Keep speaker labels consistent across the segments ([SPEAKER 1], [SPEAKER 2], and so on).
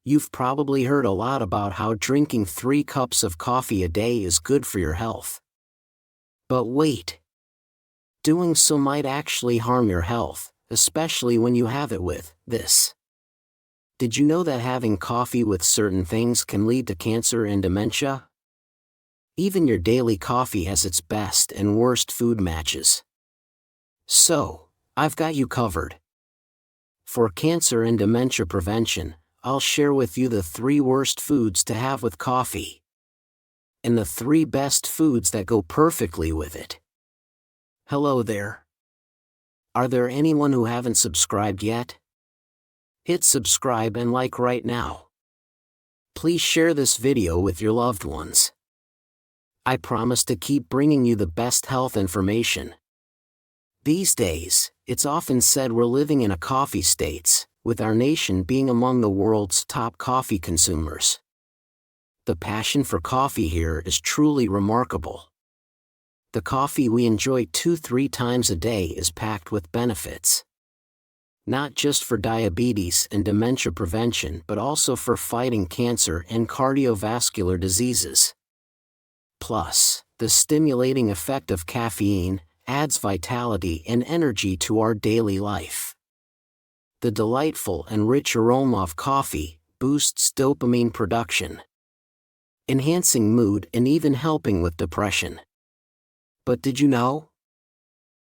[SPEAKER 1] You've probably heard a lot about how drinking 3 cups of coffee a day is good for your health. But wait. Doing so might actually harm your health, especially when you have it with this. Did you know that having coffee with certain things can lead to cancer and dementia? Even your daily coffee has its best and worst food matches. So, I've got you covered. For cancer and dementia prevention, I'll share with you the 3 worst foods to have with coffee. And the 3 best foods that go perfectly with it. Hello there. Are there anyone who haven't subscribed yet? Hit subscribe and like right now. Please share this video with your loved ones. I promise to keep bringing you the best health information. These days, it's often said we're living in a coffee state, with our nation being among the world's top coffee consumers. The passion for coffee here is truly remarkable. The coffee we enjoy 2-3 times a day is packed with benefits. Not just for diabetes and dementia prevention but also for fighting cancer and cardiovascular diseases. Plus, the stimulating effect of caffeine adds vitality and energy to our daily life. The delightful and rich aroma of coffee boosts dopamine production, enhancing mood and even helping with depression. But did you know?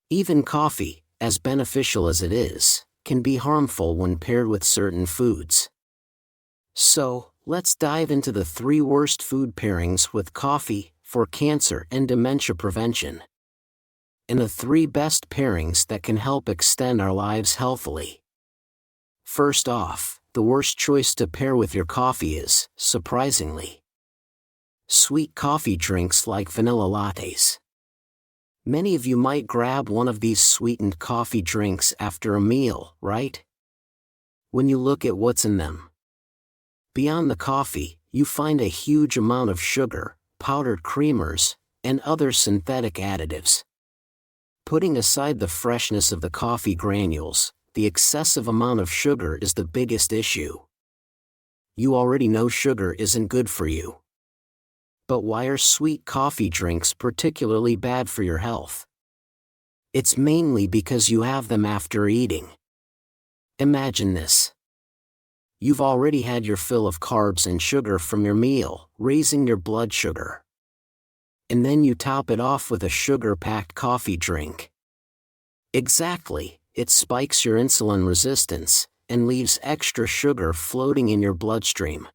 [SPEAKER 1] Even coffee, as beneficial as it is, can be harmful when paired with certain foods. So, let's dive into the 3 worst food pairings with coffee for cancer and dementia prevention. And the 3 best pairings that can help extend our lives healthily. First off, the worst choice to pair with your coffee is, surprisingly, sweet coffee drinks like vanilla lattes. Many of you might grab one of these sweetened coffee drinks after a meal, right? When you look at what's in them, beyond the coffee, you find a huge amount of sugar, powdered creamers, and other synthetic additives. Putting aside the freshness of the coffee granules, the excessive amount of sugar is the biggest issue. You already know sugar isn't good for you. But why are sweet coffee drinks particularly bad for your health? It's mainly because you have them after eating. Imagine this. You've already had your fill of carbs and sugar from your meal, raising your blood sugar. And then you top it off with a sugar-packed coffee drink. Exactly, it spikes your insulin resistance and leaves extra sugar floating in your bloodstream.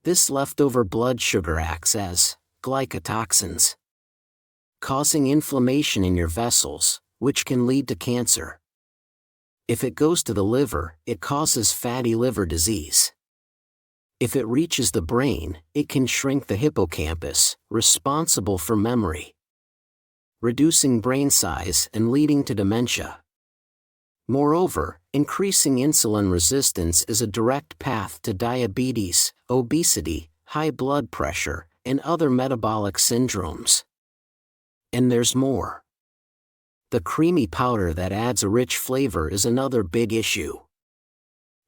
[SPEAKER 1] This leftover blood sugar acts as glycotoxins, causing inflammation in your vessels, which can lead to cancer. If it goes to the liver, it causes fatty liver disease. If it reaches the brain, it can shrink the hippocampus, responsible for memory, reducing brain size and leading to dementia. Moreover, increasing insulin resistance is a direct path to diabetes, obesity, high blood pressure, and other metabolic syndromes. And there's more. The creamy powder that adds a rich flavor is another big issue.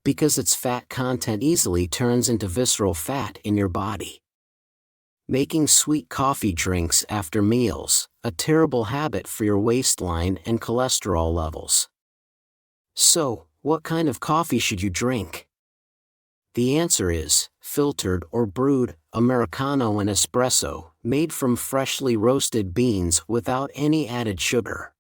[SPEAKER 1] Because its fat content easily turns into visceral fat in your body, making sweet coffee drinks after meals a terrible habit for your waistline and cholesterol levels. So, what kind of coffee should you drink? The answer is filtered or brewed, Americano and espresso, made from freshly roasted beans without any added sugar.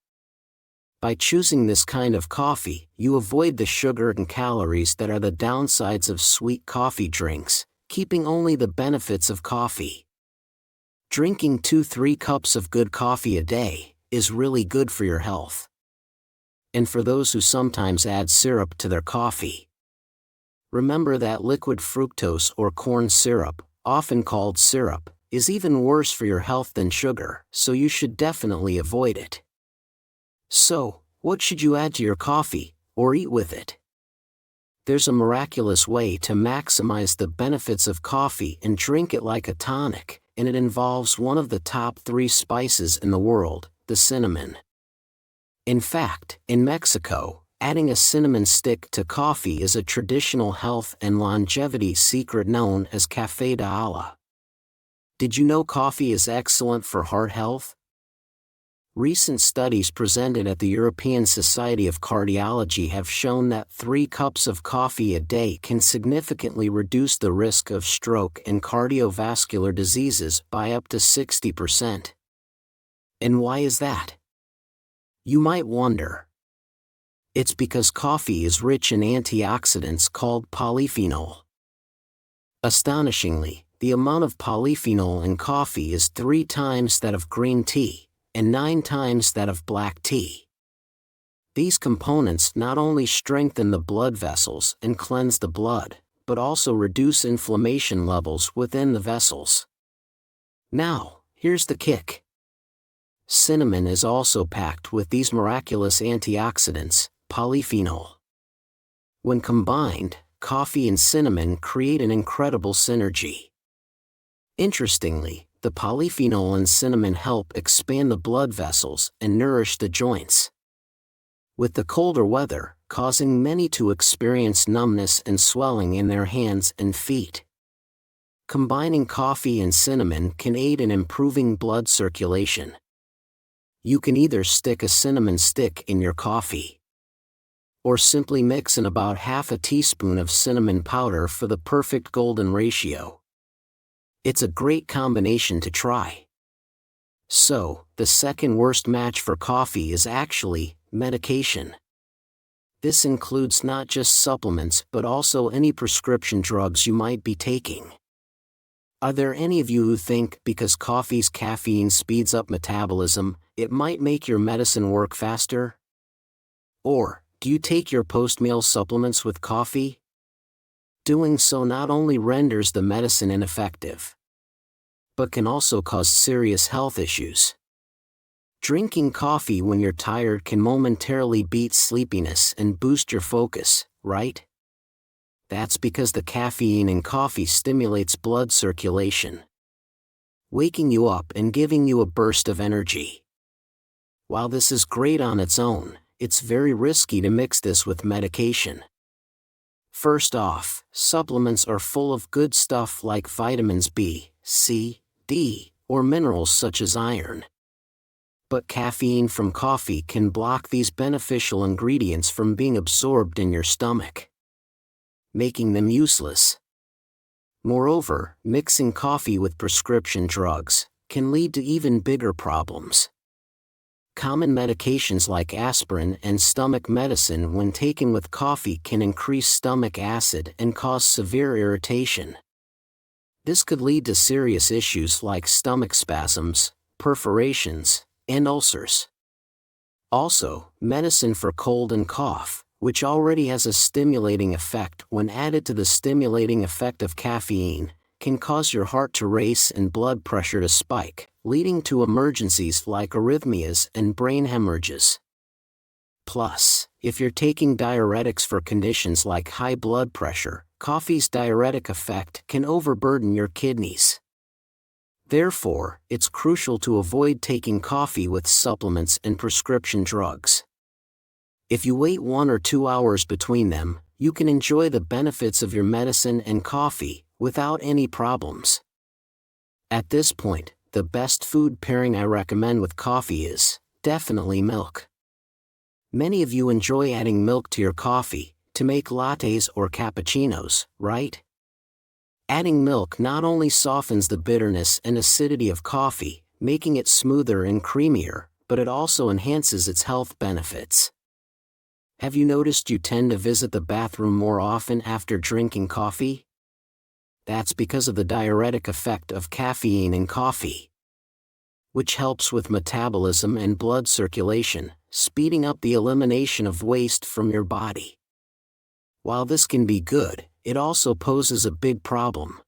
[SPEAKER 1] By choosing this kind of coffee, you avoid the sugar and calories that are the downsides of sweet coffee drinks, keeping only the benefits of coffee. Drinking 2-3 cups of good coffee a day is really good for your health. And for those who sometimes add syrup to their coffee, remember that liquid fructose or corn syrup, often called syrup, is even worse for your health than sugar, so you should definitely avoid it. So, what should you add to your coffee, or eat with it? There's a miraculous way to maximize the benefits of coffee and drink it like a tonic, and it involves one of the top 3 spices in the world, the cinnamon. In fact, in Mexico, Adding a cinnamon stick to coffee is a traditional health and longevity secret known as café de ala. Did you know coffee is excellent for heart health? Recent studies presented at the European Society of Cardiology have shown that 3 cups of coffee a day can significantly reduce the risk of stroke and cardiovascular diseases by up to 60%. And why is that? You might wonder. It's because coffee is rich in antioxidants called polyphenol. Astonishingly, the amount of polyphenol in coffee is 3 times that of green tea, and 9 times that of black tea. These components not only strengthen the blood vessels and cleanse the blood, but also reduce inflammation levels within the vessels. Now, here's the kick. Cinnamon is also packed with these miraculous antioxidants, polyphenol. When combined, coffee and cinnamon create an incredible synergy. Interestingly, the polyphenol in cinnamon help expand the blood vessels and nourish the joints. With the colder weather, causing many to experience numbness and swelling in their hands and feet. Combining coffee and cinnamon can aid in improving blood circulation. You can either stick a cinnamon stick in your coffee, or simply mix in about half a teaspoon of cinnamon powder for the perfect golden ratio. It's a great combination to try. So, the second worst match for coffee is actually medication. This includes not just supplements but also any prescription drugs you might be taking. Are there any of you who think because coffee's caffeine speeds up metabolism, it might make your medicine work faster? Or, do you take your post-meal supplements with coffee? Doing so not only renders the medicine ineffective, but can also cause serious health issues. Drinking coffee when you're tired can momentarily beat sleepiness and boost your focus, right? That's because the caffeine in coffee stimulates blood circulation, waking you up and giving you a burst of energy. While this is great on its own, it's very risky to mix this with medication. First off, supplements are full of good stuff like vitamins B, C, D, or minerals such as iron. But caffeine from coffee can block these beneficial ingredients from being absorbed in your stomach, making them useless. Moreover, mixing coffee with prescription drugs can lead to even bigger problems. Common medications like aspirin and stomach medicine when taken with coffee can increase stomach acid and cause severe irritation. This could lead to serious issues like stomach spasms, perforations, and ulcers. Also, medicine for cold and cough, which already has a stimulating effect when added to the stimulating effect of caffeine, can cause your heart to race and blood pressure to spike, leading to emergencies like arrhythmias and brain hemorrhages. Plus, if you're taking diuretics for conditions like high blood pressure, coffee's diuretic effect can overburden your kidneys. Therefore, it's crucial to avoid taking coffee with supplements and prescription drugs. If you wait 1 or 2 hours between them, you can enjoy the benefits of your medicine and coffee without any problems. At this point, the best food pairing I recommend with coffee is definitely milk. Many of you enjoy adding milk to your coffee to make lattes or cappuccinos, right? Adding milk not only softens the bitterness and acidity of coffee, making it smoother and creamier, but it also enhances its health benefits. Have you noticed you tend to visit the bathroom more often after drinking coffee? That's because of the diuretic effect of caffeine in coffee, which helps with metabolism and blood circulation, speeding up the elimination of waste from your body. While this can be good, it also poses a big problem.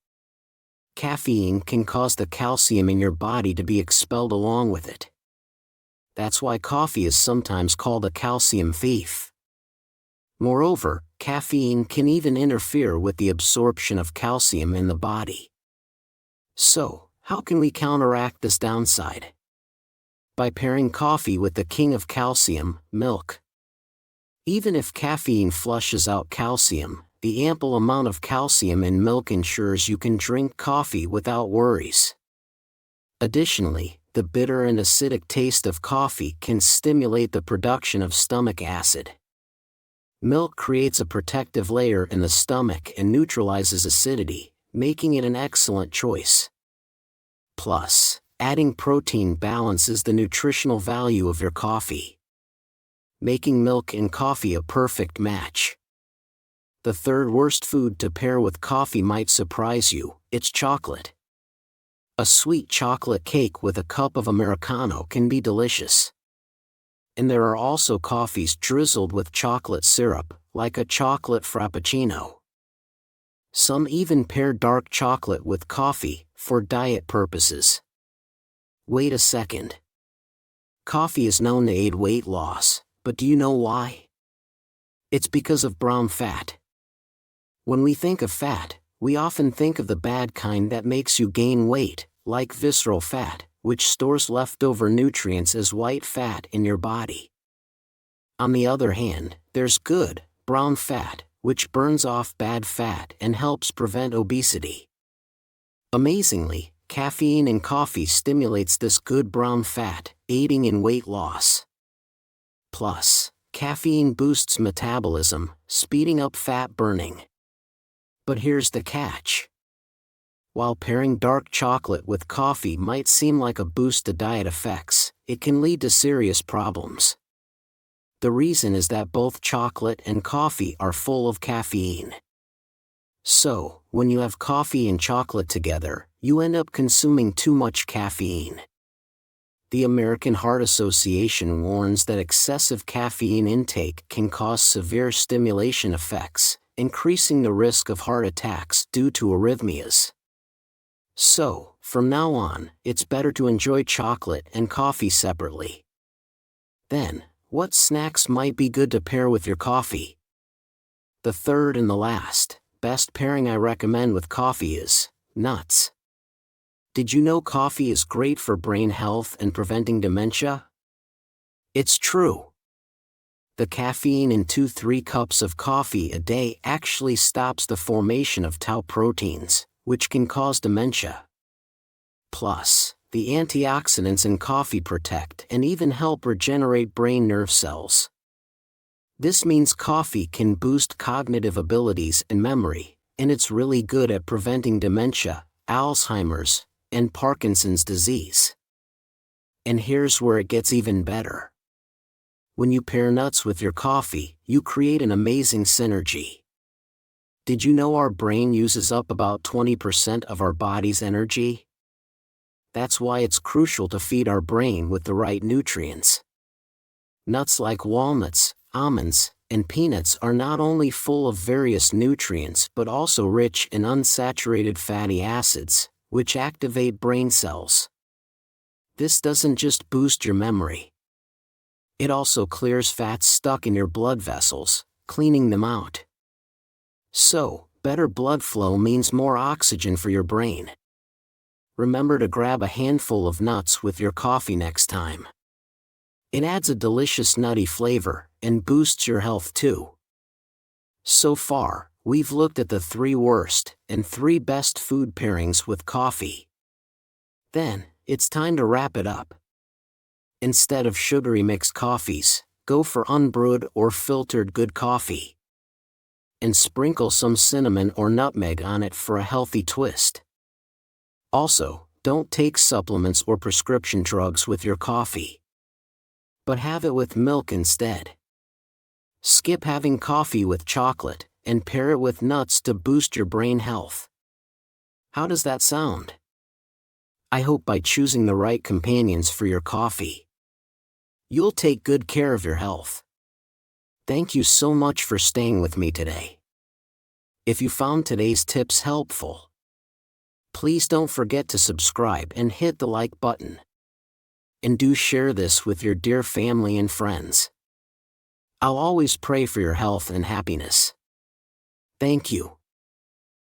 [SPEAKER 1] Caffeine can cause the calcium in your body to be expelled along with it. That's why coffee is sometimes called a calcium thief. Moreover, caffeine can even interfere with the absorption of calcium in the body. So, how can we counteract this downside? By pairing coffee with the king of calcium, milk. Even if caffeine flushes out calcium, the ample amount of calcium in milk ensures you can drink coffee without worries. Additionally, the bitter and acidic taste of coffee can stimulate the production of stomach acid. Milk creates a protective layer in the stomach and neutralizes acidity, making it an excellent choice. Plus, adding protein balances the nutritional value of your coffee, making milk and coffee a perfect match. The third worst food to pair with coffee might surprise you: it's chocolate. A sweet chocolate cake with a cup of Americano can be delicious. And there are also coffees drizzled with chocolate syrup, like a chocolate frappuccino. Some even pair dark chocolate with coffee, for diet purposes. Wait a second. Coffee is known to aid weight loss, but do you know why? It's because of brown fat. When we think of fat, we often think of the bad kind that makes you gain weight, like visceral fat, which stores leftover nutrients as white fat in your body. On the other hand, there's good, brown fat, which burns off bad fat and helps prevent obesity. Amazingly, caffeine in coffee stimulates this good brown fat, aiding in weight loss. Plus, caffeine boosts metabolism, speeding up fat burning. But here's the catch. While pairing dark chocolate with coffee might seem like a boost to diet effects, it can lead to serious problems. The reason is that both chocolate and coffee are full of caffeine. So, when you have coffee and chocolate together, you end up consuming too much caffeine. The American Heart Association warns that excessive caffeine intake can cause severe stimulation effects, increasing the risk of heart attacks due to arrhythmias. So, from now on, it's better to enjoy chocolate and coffee separately. Then, what snacks might be good to pair with your coffee? The third and the last, best pairing I recommend with coffee is nuts. Did you know coffee is great for brain health and preventing dementia? It's true. The caffeine in 2-3 cups of coffee a day actually stops the formation of tau proteins, which can cause dementia. Plus, the antioxidants in coffee protect and even help regenerate brain nerve cells. This means coffee can boost cognitive abilities and memory, and it's really good at preventing dementia, Alzheimer's, and Parkinson's disease. And here's where it gets even better. When you pair nuts with your coffee, you create an amazing synergy. Did you know our brain uses up about 20% of our body's energy? That's why it's crucial to feed our brain with the right nutrients. Nuts like walnuts, almonds, and peanuts are not only full of various nutrients but also rich in unsaturated fatty acids, which activate brain cells. This doesn't just boost your memory. It also clears fats stuck in your blood vessels, cleaning them out. So, better blood flow means more oxygen for your brain. Remember to grab a handful of nuts with your coffee next time. It adds a delicious nutty flavor and boosts your health too. So far, we've looked at the 3 worst and 3 best food pairings with coffee. Then, it's time to wrap it up. Instead of sugary mixed coffees, go for unbrewed or filtered good coffee. And sprinkle some cinnamon or nutmeg on it for a healthy twist. Also, don't take supplements or prescription drugs with your coffee, but have it with milk instead. Skip having coffee with chocolate, and pair it with nuts to boost your brain health. How does that sound? I hope by choosing the right companions for your coffee, you'll take good care of your health. Thank you so much for staying with me today. If you found today's tips helpful, please don't forget to subscribe and hit the like button. And do share this with your dear family and friends. I'll always pray for your health and happiness. Thank you.